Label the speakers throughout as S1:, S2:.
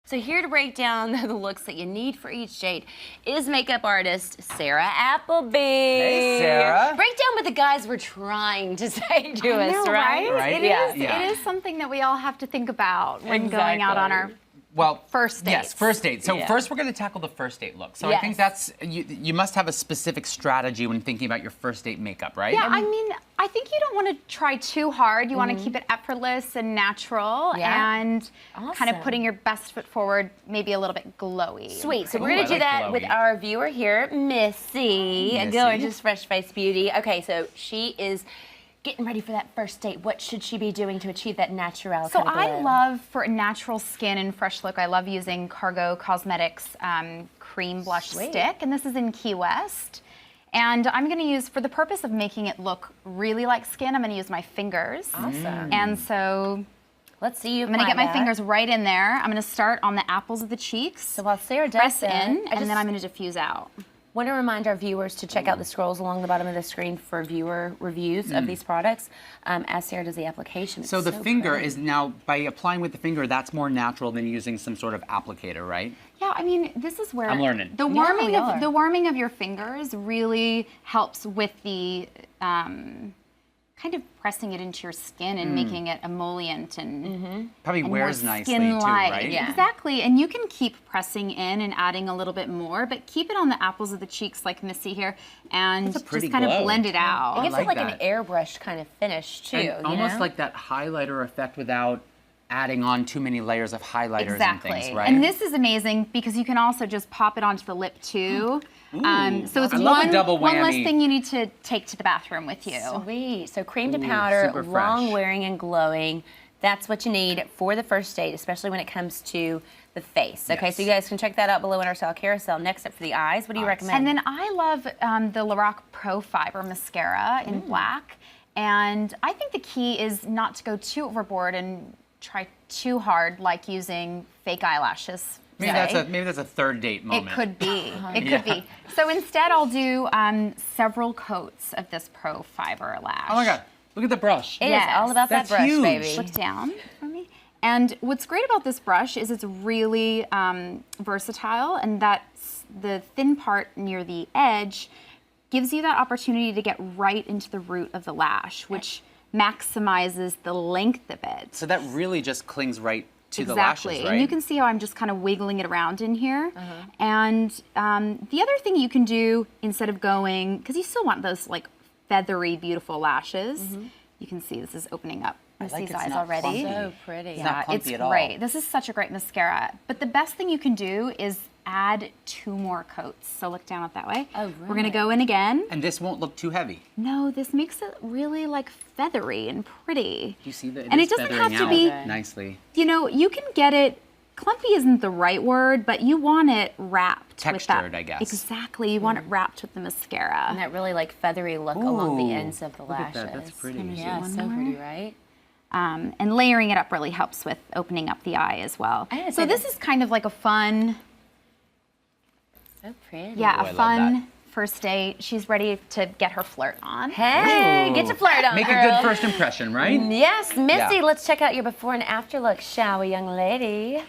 S1: So here to break down the looks that you need for each date is makeup artist Sarah Appleby.
S2: Hey, Sarah.
S1: Break down what the guys were trying to say to us,
S3: know,
S1: right?
S2: Right?
S3: It is something that we all have to think about when going out on our first dates.
S2: Yes, first date. So first we're going to tackle the first date look. So I think that's, you must have a specific strategy when thinking about your first date makeup, right?
S3: Yeah, I mean, I think you don't want to try too hard. You want to keep it effortless and natural and kind of putting your best foot forward, maybe a little bit glowy.
S1: Sweet. So we're going to do that with our viewer here, Missy, a gorgeous fresh face beauty. Okay, so she is getting ready for that first date. What should she be doing to achieve that natural
S3: So
S1: kind of glow?
S3: I love, for a natural skin and fresh look, I love using Cargo Cosmetics cream blush stick, and this is in Key West. And I'm going to use, for the purpose of making it look really like skin, I'm going to use my fingers.
S1: Awesome.
S3: And so
S1: let's see you.
S3: I'm going to get my fingers right in there. I'm going to start on the apples of the cheeks.
S1: So while Sarah does
S3: press
S1: that,
S3: in, and then I'm going to diffuse out.
S1: Want to remind our viewers to check out the scrolls along the bottom of the screen for viewer reviews of these products as Sarah does the application.
S2: So the finger is now, by applying with the finger, that's more natural than using some sort of applicator, right?
S3: Yeah, I mean, this is where
S2: I'm learning.
S3: The warming of your fingers really helps with the kind of pressing it into your skin and making it emollient and
S2: Probably wears nicely too,
S3: skin-like.
S2: right?
S1: Yeah.
S3: Exactly, and you can keep pressing in and adding a little bit more, but keep it on the apples of the cheeks like Missy here, and
S2: That's a pretty
S3: just kind
S2: glow.
S3: of blend it out.
S1: It gives
S2: like
S1: it like
S2: that.
S1: an airbrush kind of finish too.
S2: And almost
S1: know?
S2: like that highlighter effect without adding on too many layers of highlighters
S3: Exactly.
S2: and things, right?
S3: And this is amazing because you can also just pop it onto the lip too. So it's
S2: I love a double
S3: one less
S2: whammy.
S3: thing you need to take to the bathroom with you.
S1: Sweet. So cream to powder,
S2: super fresh.
S1: long wearing and glowing. That's what you need for the first date, especially when it comes to the face. Okay, so you guys can check that out below in our style carousel. Next up for the eyes, what do you recommend?
S3: And then I love the Lorac Pro Fiber Mascara in black. And I think the key is not to go too overboard and try too hard, like using fake eyelashes.
S2: Maybe that's a third date moment.
S3: It could be. It could be. So instead, I'll do several coats of this Pro Fiber lash.
S2: Oh my God, look at the brush.
S1: It is all about
S2: That's
S1: that brush,
S2: huge.
S1: baby.
S3: Look down for me. And what's great about this brush is it's really versatile, and that's the thin part near the edge gives you that opportunity to get right into the root of the lash, which maximizes the length of it.
S2: So that really just clings right to the lashes, right?
S3: And you can see how I'm just kind of wiggling it around in here. And the other thing you can do instead of going, because you still want those like feathery, beautiful lashes, you can see this is opening up Missy's eyes already.
S1: So pretty.
S2: It's not clumpy at all.
S3: Great. This is such a great mascara. But the best thing you can do is add 2 more coats. So look down it that way.
S1: Oh,
S3: We're gonna go in again.
S2: And this won't look too heavy.
S3: No, this makes it really like feathery and pretty.
S2: Do you see that?
S3: And
S2: is
S3: it doesn't
S2: feathering
S3: have to
S2: out
S3: be,
S2: nicely.
S3: you know, you can get it, clumpy isn't the right word, but you want it wrapped.
S2: Textured,
S3: with that.
S2: I guess.
S3: Exactly, you want it wrapped with the mascara.
S1: And that really like feathery look along the
S2: Ooh,
S1: ends of the
S2: look at
S1: lashes.
S2: that, that's pretty.
S1: Yeah,
S3: One
S1: so
S3: more.
S1: pretty, right?
S3: And layering it up really helps with opening up the eye as well.
S1: I gotta
S3: So
S1: say
S3: this is kind of like a fun,
S1: So pretty.
S3: yeah,
S2: I
S3: a
S2: love
S3: fun
S2: that.
S3: first date. She's ready to get her flirt on.
S1: Hey,
S2: Ooh.
S1: get your flirt on,
S2: Make
S1: girl.
S2: a good first impression, right?
S1: Yes, Missy,
S2: Yeah.
S1: let's check out your before and after look, shall we, young lady?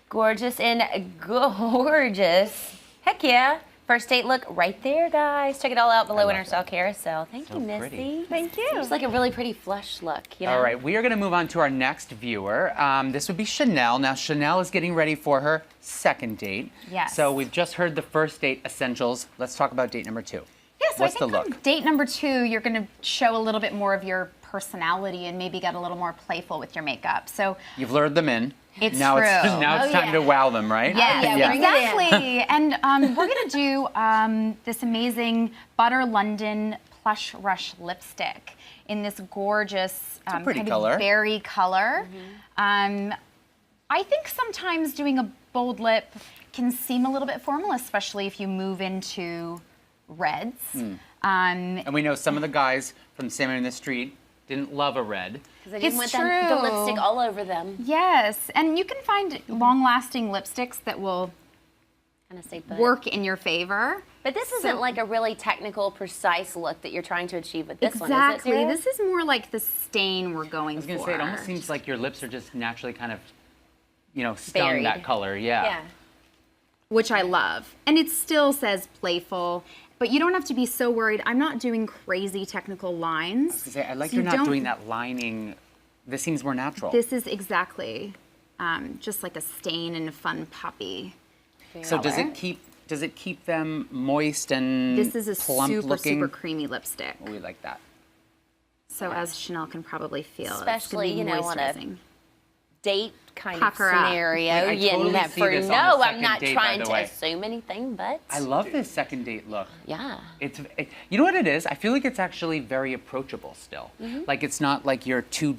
S1: Gorgeous and gorgeous. Heck yeah. First date look right there, guys. Check it all out below in
S2: love
S1: our style carousel. Thank
S2: So
S1: you, Missy.
S2: pretty.
S3: Thank you.
S1: It's like a really pretty flush look, you know?
S2: All right, we are going to move on to our next viewer. This would be Chanel. Now, Chanel is getting ready for her second date.
S3: Yes.
S2: So we've just heard the first date essentials. Let's talk about date number 2.
S3: Yeah, so
S2: What's
S3: I think
S2: the
S3: on
S2: look?
S3: date number 2, you're going to show a little bit more of your personality and maybe get a little more playful with your makeup. So
S2: You've lured them in.
S3: It's
S2: now
S3: true.
S2: It's now it's time to wow them, right?
S3: yeah,
S1: bring it in.
S3: exactly. And we're gonna do this amazing Butter London Plush Rush lipstick in this gorgeous
S2: pretty
S3: kind
S2: color.
S3: of berry color. I think sometimes doing a bold lip can seem a little bit formal, especially if you move into reds.
S2: And we know some of the guys from Salmon in the Street didn't love a red.
S1: Because I didn't
S3: It's
S1: want them, the
S3: true.
S1: lipstick all over them.
S3: Yes, and you can find long-lasting lipsticks that will
S1: Kind of say put.
S3: work in your favor.
S1: But this isn't like a really technical, precise look that you're trying to achieve with this one,
S3: Exactly.
S1: is it, Sarah?
S3: This is more like the stain we're going
S2: I was going to
S3: for.
S2: say, it almost seems like your lips are just naturally kind of you know, stung that color. Yeah.
S3: Which I love. And it still says playful, but you don't have to be so worried. I'm not doing crazy technical lines.
S2: I was gonna say, I like you're not doing that lining. This seems more natural.
S3: This is exactly just like a stain and a fun poppy.
S2: So does it keep them moist and
S3: This is a
S2: plump looking?
S3: super creamy lipstick.
S2: Oh, we like that.
S3: So as Chanel can probably feel,
S1: especially,
S3: it's gonna be
S1: on a
S3: moisturizing.
S1: date kind
S3: Pack
S1: of
S3: her up.
S1: scenario.
S2: I totally see this on the
S1: I'm
S2: second
S1: not
S2: date,
S1: trying
S2: by the
S1: to
S2: way.
S1: assume anything, but
S2: I love this second date look.
S1: yeah.
S2: You know what it is? I feel like it's actually very approachable still. Like it's not like you're too.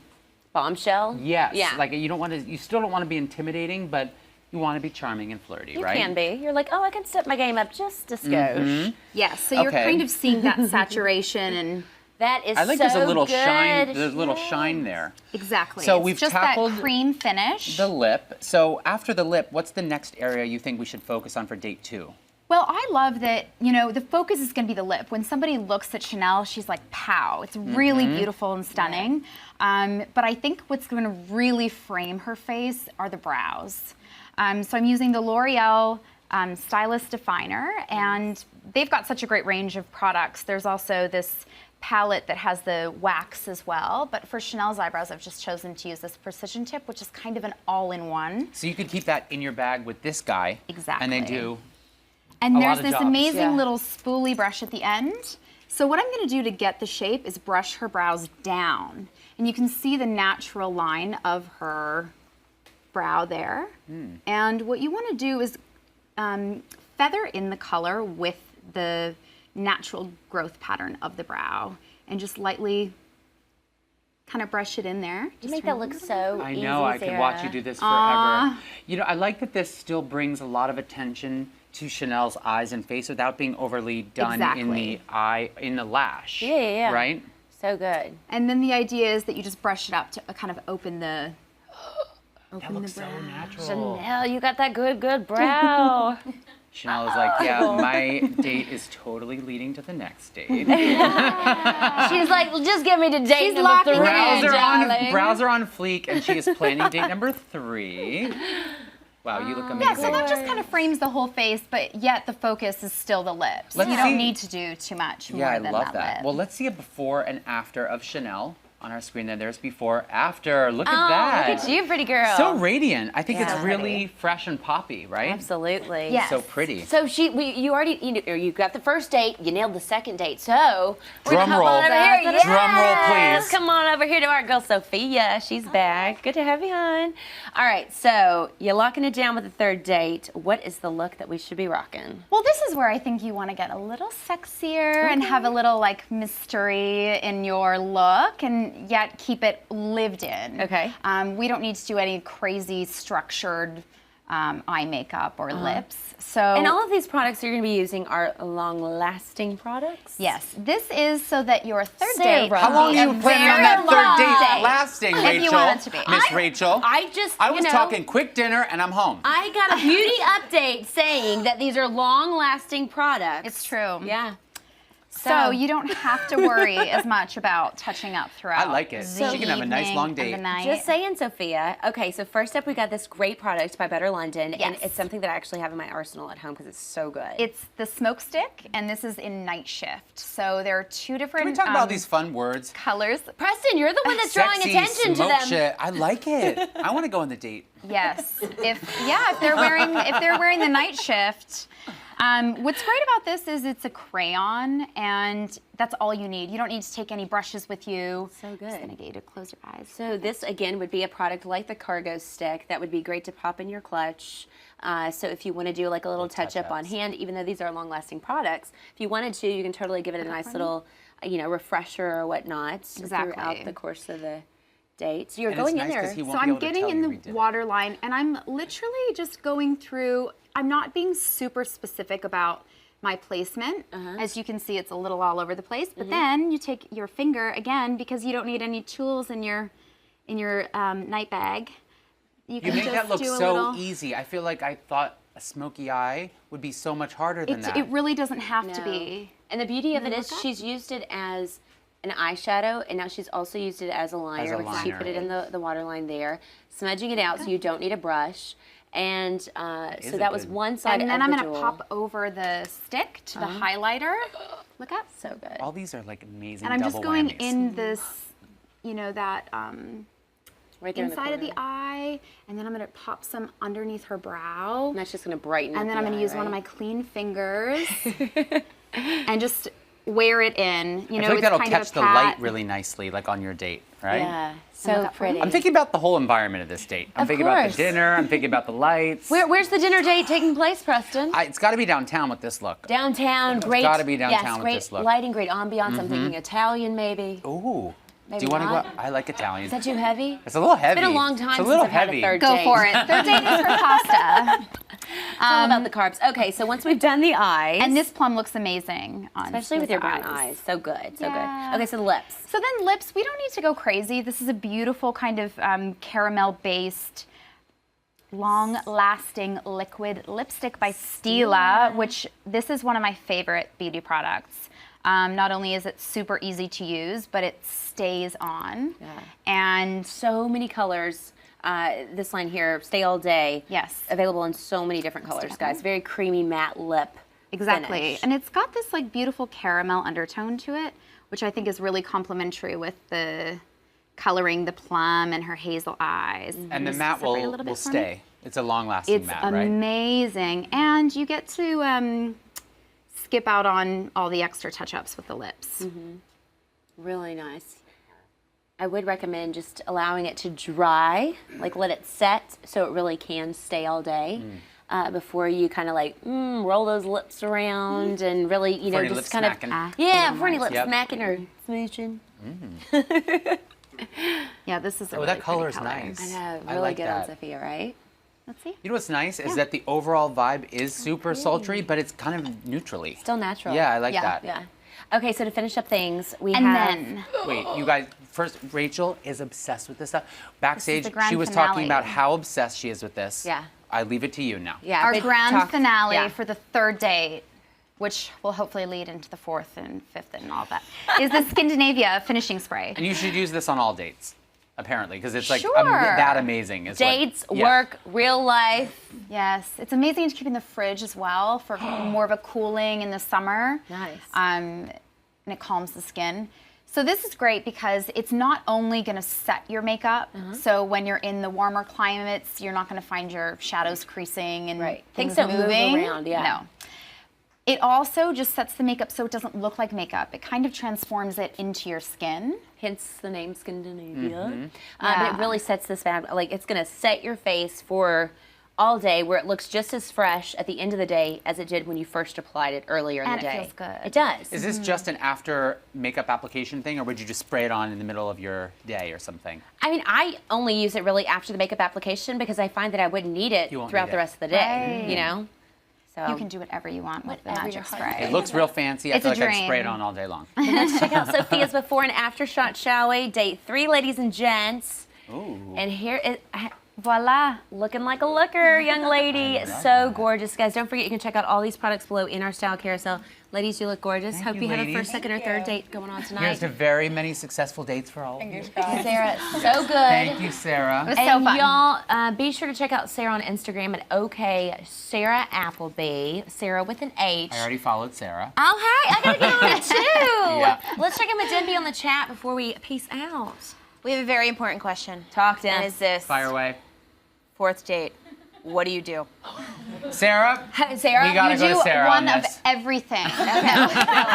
S1: Bombshell?
S2: Yes.
S1: Yeah.
S2: Like you still don't want to be intimidating, but you want to be charming and flirty, right?
S1: You can be. You're like, oh, I can step my game up just a skosh.
S3: Yeah, so you're kind of seeing that saturation and
S1: That is
S2: I like
S1: so
S2: there's a little
S1: good.
S2: shine. There's a little shine there.
S3: exactly.
S2: So
S3: it's
S2: we've
S3: just
S2: tackled
S3: that cream finish.
S2: The lip. So after the lip, what's the next area you think we should focus on for date 2?
S3: Well, I love that, the focus is going to be the lip. When somebody looks at Chanel, she's like, pow. It's really beautiful and stunning. But I think what's going to really frame her face are the brows. So I'm using the L'Oreal Stylist Definer, and they've got such a great range of products. There's also this palette that has the wax as well. But for Chanel's eyebrows, I've just chosen to use this precision tip, which is kind of an all-in-one.
S2: So you could keep that in your bag with this guy.
S3: Exactly.
S2: And they do.
S3: And
S2: a
S3: there's
S2: lot of
S3: this
S2: jobs.
S3: amazing little spoolie brush at the end. So what I'm going to do to get the shape is brush her brows down. And you can see the natural line of her brow there. And what you want to do is feather in the color with the natural growth pattern of the brow and just lightly kind of brush it in there.
S1: You make that look so
S2: I
S1: easy,
S2: know, I could watch you do this forever. You know, I like that this still brings a lot of attention to Chanel's eyes and face without being overly done in the eye, in the lash.
S1: Yeah.
S2: Right?
S1: So good.
S3: And then the idea is that you just brush it up to kind of open the
S2: That looks so natural.
S1: Chanel, you got that good brow.
S2: Chanel is like, yeah, my date is totally leading to the next date.
S1: She's like, just get me to date
S3: She's
S1: number
S3: locking
S1: 3,
S3: it in,
S1: darling.
S2: Brows are on fleek, and she is planning date number 3. Wow, you look amazing.
S3: Yeah, so that just kind of frames the whole face, but yet the focus is still the lips.
S2: Let's
S3: you
S2: see.
S3: don't need to do too much more
S2: Yeah, I
S3: than
S2: love that.
S3: lip.
S2: Well, let's see a before and after of Chanel on our screen there. There's before, after. Look at that.
S1: Look at you, pretty girl.
S2: So radiant. I think
S1: Yeah.
S2: it's really fresh and poppy, right?
S1: Absolutely.
S3: Yes.
S2: So pretty.
S1: So you got the first date, you nailed the second date. So we're
S2: Drum
S1: gonna hop
S2: roll.
S1: on over here. Yes.
S2: Drum roll, please.
S1: Come on over here to our girl Sophia. She's back. Good to have you on. All right, so you're locking it down with the third date. What is the look that we should be rocking?
S3: Well, this is where I think you want to get a little sexier and have a little like mystery in your look, and yet keep it lived in.
S1: Okay.
S3: We don't need to do any crazy structured eye makeup or lips. So.
S1: And all of these products you're going to be using are long-lasting products?
S3: Yes, this is so that your third
S1: Sarah.
S3: date.
S1: How
S2: How long are you planning on that third date lasting, Rachel?
S3: If you want it to be.
S2: Miss Rachel.
S1: I
S2: was talking quick dinner and I'm home.
S1: I got a beauty update saying that these are long-lasting products.
S3: It's true.
S1: Yeah.
S3: So you don't have to worry as much about touching up throughout.
S2: I like it.
S3: the
S2: She can have a nice
S3: evening
S2: long
S3: and
S2: date.
S3: the night.
S1: Just saying, Sophia. Okay, so first up, we got this great product by Better London, and
S3: Yes.
S1: it's something that I actually have in my arsenal at home because it's so good.
S3: It's the smoke stick, and this is in night shift. So there are 2 different
S2: Can we talk about these fun words?
S3: colors.
S1: Preston, you're the one that's drawing
S2: Sexy,
S1: attention to
S2: smoke
S1: them.
S2: shit. I like it. I want to go on the date.
S3: Yes. If they're wearing the night shift. What's great about this is it's a crayon, and that's all you need. You don't need to take any brushes with you.
S1: So good.
S3: Just gonna get you to close your eyes.
S1: So this, again, would be a product like the cargo stick that would be great to pop in your clutch. So if you want to do like a little touch-up on hand, even though these are long-lasting products, if you wanted to, you can totally give it a nice little, refresher or whatnot throughout the course of the date. So you're
S2: And
S1: going
S2: it's
S1: in
S2: nice 'cause
S1: there.
S2: he won't
S3: So
S2: be
S3: I'm
S2: able to
S3: getting
S2: tell
S3: in
S2: you
S3: the
S2: we did it.
S3: waterline, and I'm literally just going through. I'm not being super specific about my placement. As you can see, it's a little all over the place. But then you take your finger again, because you don't need any tools in your night bag. You
S2: You make
S3: just
S2: that look
S3: do a
S2: so
S3: little,
S2: easy. I feel like I thought a smoky eye would be so much harder than that.
S3: It really doesn't have to
S1: No.
S3: be.
S1: And the beauty of it
S3: Wanna
S1: is
S3: look up?
S1: she's used it as an eyeshadow, and now she's also used it as a liner, which she
S2: liner.
S1: put it in the waterline there, smudging it out so you don't need a brush. And so that was one side
S3: And then
S1: of
S3: I'm
S1: the
S3: going to
S1: jewel.
S3: pop over the stick to the highlighter. Look up.
S1: So good.
S2: All these are like amazing.
S3: And I'm just
S2: double
S3: going
S2: whammies.
S3: in this, that
S1: Right there
S3: inside of the
S1: corner.
S3: eye, and then I'm going to pop some underneath her brow.
S1: And that's just going to brighten
S3: And
S1: up
S3: then
S1: the
S3: I'm going
S1: eye,
S3: to use one of
S1: right?
S3: my clean fingers and just wear it in.
S2: I feel like
S3: it's
S2: that'll
S3: kind
S2: catch
S3: of a
S2: the
S3: pat.
S2: light really nicely, like on your date, right?
S1: Yeah,
S3: look
S1: so
S3: up for me.
S1: pretty.
S2: I'm thinking about the whole environment of this date. I'm
S1: Of
S2: thinking about
S1: course.
S2: the dinner. I'm thinking about the lights.
S1: Where's the dinner date taking place, Preston?
S2: It's got to be downtown with this look.
S1: Downtown, great.
S2: gotta be downtown
S1: yes,
S2: with
S1: great
S2: this look.
S1: lighting, great ambiance. I'm thinking Italian, maybe.
S2: Ooh.
S1: Maybe
S2: Do you want to go?
S1: not.
S2: I like Italian.
S1: Is that too heavy?
S2: It's a little heavy.
S1: It's been a long time
S2: It's a
S1: since
S2: little
S1: I've had a
S2: heavy.
S1: third
S3: Go
S1: date.
S3: for it. Third date is for pasta.
S1: It's all about the carbs. Okay, so once we've done the eyes,
S3: And this plum looks amazing on
S1: especially with
S3: Smith's
S1: your brown eyes, so good, so
S3: Yeah.
S1: good. Okay, so the lips.
S3: So then lips, we don't need to go crazy. This is a beautiful kind of caramel-based, long-lasting liquid lipstick by Stila, which this is one of my favorite beauty products. Not only is it super easy to use, but it stays on.
S1: Yeah.
S3: And
S1: So many colors. This line here, Stay All Day.
S3: Yes.
S1: Available in so many different colors, guys. Very creamy matte lip.
S3: exactly.
S1: finish.
S3: And it's got this like beautiful caramel undertone to it, which I think is really complementary with the coloring, the plum and her hazel eyes.
S2: And the
S3: Just
S2: matte
S3: separate a
S2: will
S3: little bit for me.
S2: stay. It's a long-lasting
S3: It's
S2: matte, right?
S3: amazing. And you get to skip out on all the extra touch-ups with the lips.
S1: Really nice. I would recommend just allowing it to dry, like let it set so it really can stay all day before you kind of like roll those lips around and really,
S2: For any
S1: just
S2: lip
S1: kind
S2: smacking.
S1: of, yeah, before any lip
S2: Yep.
S1: smacking or smooching.
S3: Yeah, this is a
S2: Oh,
S3: really
S2: that color is
S3: pretty color.
S2: nice.
S1: I know,
S2: I
S1: really
S2: like
S1: good
S2: that.
S1: on Sophia, right?
S3: Let's see.
S2: You know what's nice is that the overall vibe is super sultry, but it's kind of neutrally.
S1: Still natural.
S2: Yeah, I like
S3: Yeah.
S2: that.
S1: Yeah. Okay, so to finish up things, we
S3: And
S1: have.
S3: then
S2: Wait, you guys, first, Rachel is obsessed with this stuff. Backstage,
S3: the grand
S2: she was
S3: finale.
S2: talking about how obsessed she is with this.
S1: Yeah.
S2: I leave it to you now.
S1: Yeah,
S3: our
S1: but
S3: grand
S1: talk-
S3: finale
S1: yeah.
S3: for the third date, which will hopefully lead into the fourth and fifth and all that, is the Skindinavia finishing spray.
S2: And you should use this on all dates, apparently, because it's like
S3: Sure.
S2: that amazing. Is what-
S1: Dates,
S2: yeah.
S1: work, real life.
S3: Yes, it's amazing to keep in the fridge as well for more of a cooling in the summer.
S1: Nice.
S3: And it calms the skin. So this is great because it's not only going to set your makeup. So when you're in the warmer climates, you're not going to find your shadows creasing and
S1: Right.
S3: things
S1: Things don't move
S3: moving.
S1: around, yeah.
S3: No. It also just sets the makeup so it doesn't look like makeup. It kind of transforms it into your skin.
S1: Hence the name Scandinavia.
S2: Mm-hmm.
S1: But
S3: Yeah.
S1: it really sets this vibe. Like it's gonna set your face for all day, where it looks just as fresh at the end of the day as it did when you first applied it earlier in
S3: And
S1: the
S3: it
S1: day.
S3: feels good.
S1: It does.
S2: Is this just an after makeup application thing, or would you just spray it on in the middle of your day or something?
S1: I mean, I only use it really after the makeup application because I find that I wouldn't need it
S2: You won't
S1: throughout
S2: need
S1: the
S2: it.
S1: rest of the day.
S3: Right.
S1: You know. So
S3: You can do whatever you want with the
S1: Whatever
S3: magic
S1: your heart
S3: spray.
S2: It looks real fancy. I
S3: It's
S2: feel
S3: a
S2: like I'd spray it
S3: dream.
S2: on all day long.
S1: Let's check out Sophia's before and after shot, shall we? Date 3, ladies and gents.
S2: Ooh.
S1: And here is, voila, looking like a looker, young lady. So gorgeous, guys. Don't forget, you can check out all these products below in our style carousel. Ladies, you look gorgeous.
S2: Thank
S1: Hope
S2: you,
S1: you have a
S2: ladies.
S1: first, second, or third date going on tonight.
S2: Here's to very many successful dates for all of you.
S1: Sarah, so good.
S2: Thank you, Sarah.
S3: was so
S1: And
S3: fun.
S1: y'all, be sure to check out Sarah on Instagram at OK Sarah Appleby. Sarah with an H.
S2: I already followed Sarah.
S1: Oh, hey, I gotta get on it too.
S2: Yeah.
S1: Let's check in with Denby on the chat before we peace out.
S4: We have a very important question.
S1: Talk to
S4: And
S1: us.
S4: is this
S2: Fire away.
S4: fourth date? What do you do?
S2: Sarah,
S1: Sarah,
S2: we gotta
S3: You
S2: go
S3: do
S2: to Sarah
S3: one
S2: on
S3: of
S2: this.
S3: everything.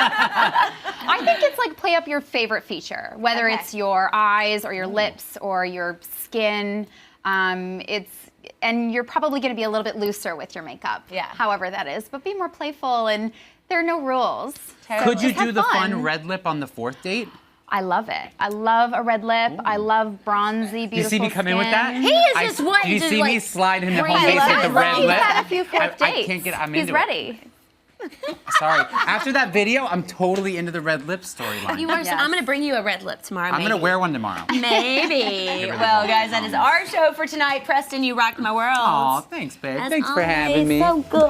S3: I think it's like play up your favorite feature, whether
S4: Okay.
S3: it's your eyes or your lips or your skin. And you're probably going to be a little bit looser with your makeup,
S1: Yeah.
S3: however that is. But be more playful, and there are no rules. So
S2: Could you
S3: just have
S2: do the fun red lip on the fourth date?
S3: I love it. I love a red lip. I love bronzy, beautiful
S2: You see me come in with that?
S3: skin.
S1: He is just wanting
S2: Do you
S1: to,
S2: see me
S1: like,
S2: slide into
S1: bring
S2: home
S1: it
S2: base
S1: up.
S2: with the red
S1: He's
S2: lip?
S3: He's had a few fourth
S2: I
S3: dates.
S2: can't get. I'm
S3: He's
S2: into
S3: ready.
S2: it. Sorry. After that video, I'm totally into the red lip storyline.
S1: You are, so
S3: Yes.
S1: I'm gonna bring you a red lip tomorrow.
S2: I'm gonna wear one tomorrow.
S1: Maybe. Well, guys, that is our show for tonight. Preston, you rocked my world.
S2: Aw, thanks, babe.
S1: As
S2: Thanks for
S1: always,
S2: having me.
S1: So good.